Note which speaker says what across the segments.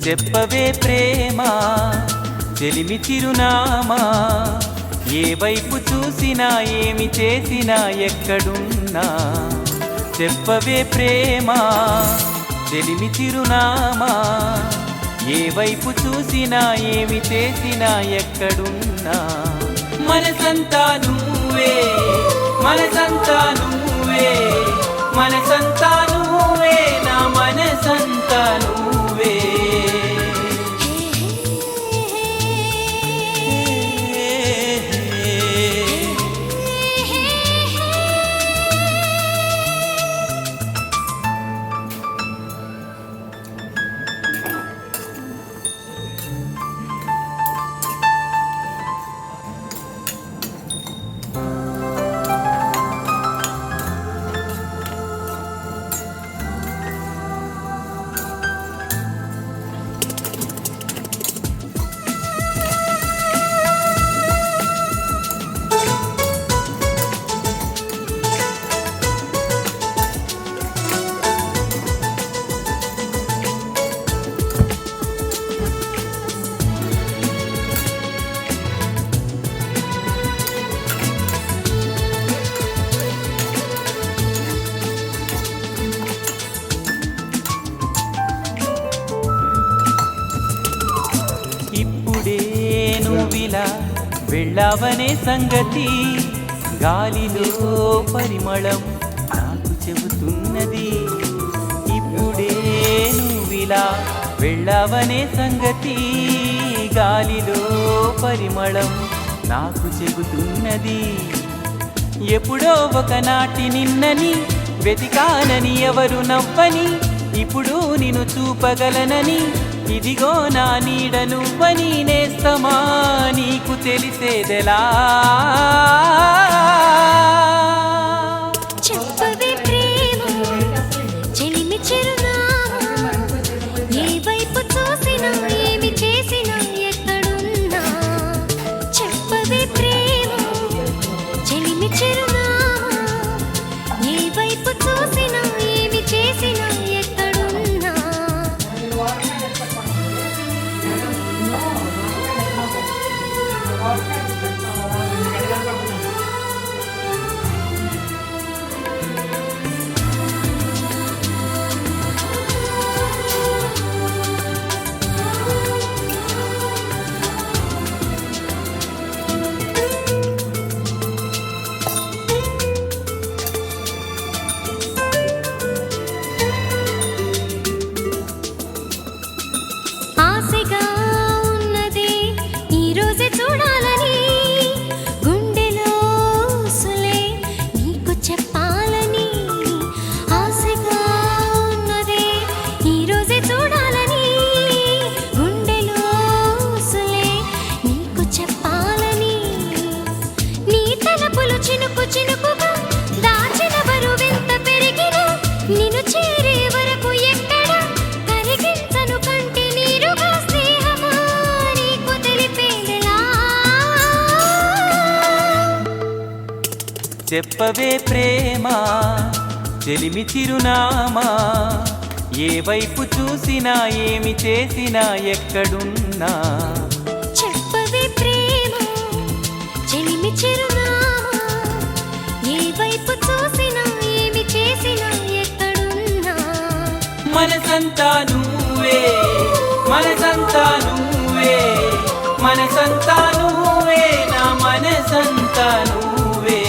Speaker 1: చెప్పవే ప్రేమ చెలిమి చిరునామా, ఏ వైపు చూసినా ఏమి చేసినా ఎక్కడున్నా. చెప్పవే ప్రేమ చెలిమి చిరునామా, ఏ వైపు చూసినా ఏమి చేసినా ఎక్కడున్నా. మనసంతా నువ్వే, మనసంతా నువ్వే, మనసంతా నువ్వే, నా మనసంతా నువ్వే. వెళ్ళావనే సంగతి గాలిలో పరిమళం నాకు చెబుతున్నది. ఇప్పుడే నువ్విలా వెళ్ళావనే సంగతి గాలిలో పరిమళం నాకు చెబుతున్నది. ఎప్పుడో ఒకనాటి నిన్నని వెతికానని ఎవరు నవ్వని, ఇప్పుడు నిన్ను చూపగలనని ఇదిగో నా నీడ నువ్వని నేస్తమా నీకు తెలిసేదెలా.
Speaker 2: చెప్పవే ప్రేమ చెలిమి చిరునామా, ఏ వైపు చూసినా ఏమి చేసినా ఎక్కడున్నా. చెప్పవే ప్రేమ చెలిమి చిరునామా, ఏ వైపు చూసినా ఏమి చేసినా ఎక్కడున్నా. ఆశగా ఉన్నదే ఈరోజే చూడాలని, గుండెలో సులే నీకు చెప్పాలని. ఆశగా ఉన్నదే ఈరోజే చూడాలని, గుండెలో సులే నీకు చెప్పాలని. నీ తలపులు చినుకు చినుకుగా దాచిన బరువెంత పెరిగినా, నిన్ను చేరే వరకు ఎక్కడ కరిగించను కంటి నీరుగా స్నేహమా నీకు తెలిపేదెలా.
Speaker 1: చెప్పవే ప్రేమ చెలిమి చిరునామా, ఏ వైపు చూసినా ఏమి చేసినా ఎక్కడున్నా.
Speaker 2: చెప్పవే ప్రేమ చెలిమి చిరునామా, ఏ వైపు చూసినా ఏమి చేసినా ఎక్కడున్నా.
Speaker 1: మనసంతా నువ్వే, మనసంతా నువ్వే, మనసంతా నువ్వే, నా మనసంతా నువ్వే.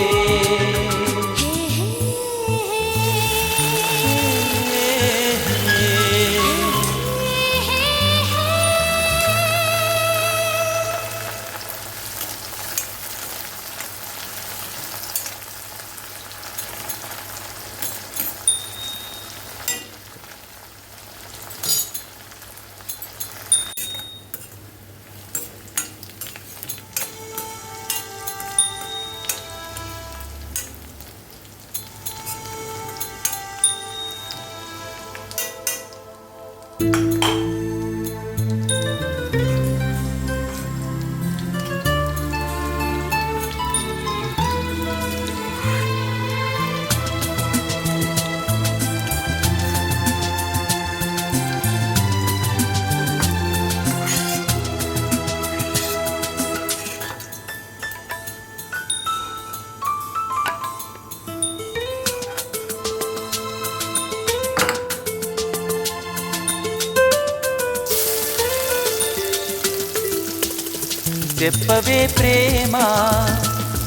Speaker 1: చెప్పవే ప్రేమ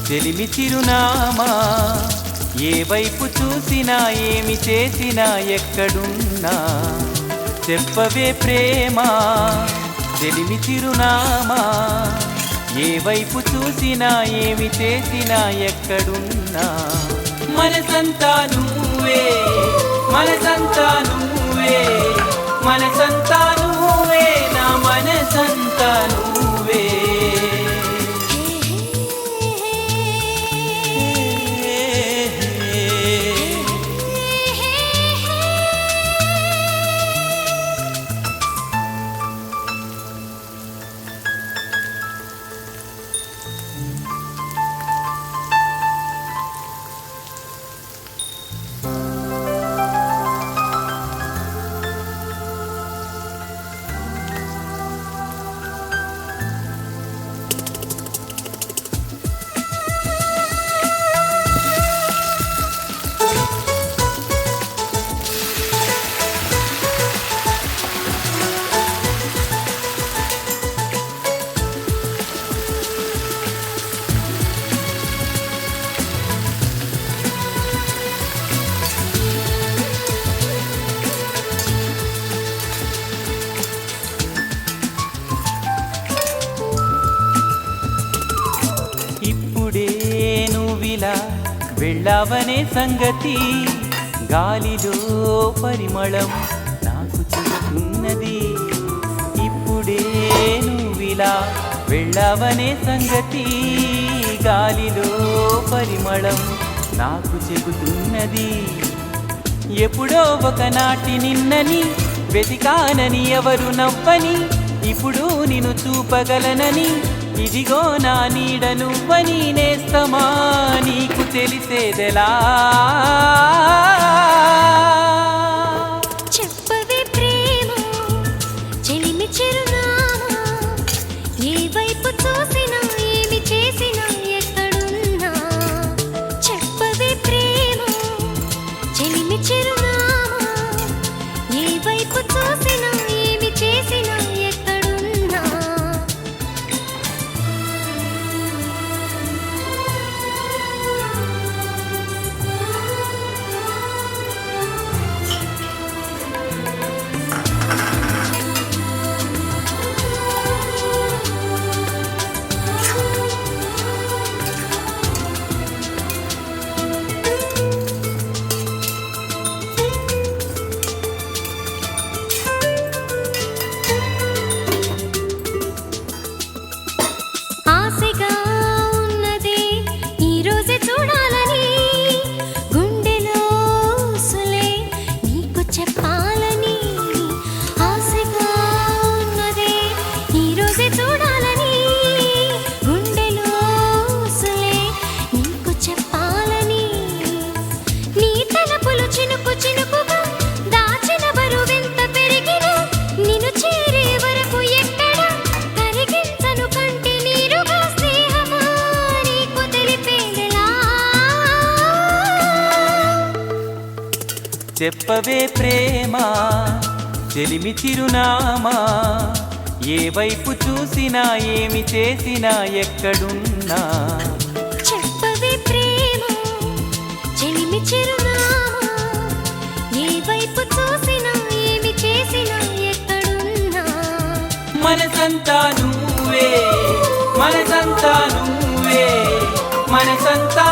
Speaker 1: చెలిమి చిరునామా, ఏ వైపు చూసినా ఏమి చేసినా ఎక్కడున్నా. చెప్పవే ప్రేమ చెలిమి చిరునామా, ఏ వైపు చూసినా ఏమి చేసినా ఎక్కడున్నా. మనసంతా నువ్వే, మనసంతా నువ్వే, మనసంతా నువ్వే, నా మనసంతా నువ్వే. ఇప్పుడే నువ్విలా వెళ్ళావనే సంగతి గాలిలో పరిమళం నాకు చెబుతున్నది. ఇప్పుడే నువ్విలా వెళ్ళావనే సంగతి గాలిలో పరిమళం నాకు చెబుతున్నది. ఎప్పుడో ఒకనాటి నిన్నని వెతికానని ఎవరు నవ్వని, ఇప్పుడు నిన్ను చూపగలనని ఇదిగో నా నీడ నువ్వని నేస్తమా నీకు తెలిసేదెలా.
Speaker 2: చెప్పవే ప్రేమ చెలిమి చిరునామా, ఏ వైపు చూసినా ఏమి చేసినా ఎక్కడున్నా. చెప్పవే ప్రేమ చెలిమి చిరునామా, ఏ వైపు చూసినా ఏమి చేసినా ఎక్కడున్నా. ఆశగా ఉన్నది ఈరోజే చూడాలని, గుండెలో సులే నీకు చెప్పాలని. ఆశగా ఉన్నది ఈరోజే చూడాలని, గుండెలో సులే నీకు చెప్పాలని. నీ తలపులు చినుకు చినుకుగా దాచిన బరువెంత పెరిగినా, నిన్ను చేరే వరకు ఎక్కడ కరిగించను కంటి నీరుగా స్నేహమా నీకు తెలిపేదెలా.
Speaker 1: చెప్పవే ప్రేమ చెలిమి చిరునామా, ఏ వైపు చూసినా ఏమి చేసినా ఎక్కడున్నా.
Speaker 2: చెప్పవే ప్రేమ చెలిమి చిరునామా, ఏ వైపు చూసినా ఏమి చేసినా ఎక్కడున్నా.
Speaker 1: మనసంతా నువ్వే, మనసంతా నువ్వే, మనసంతా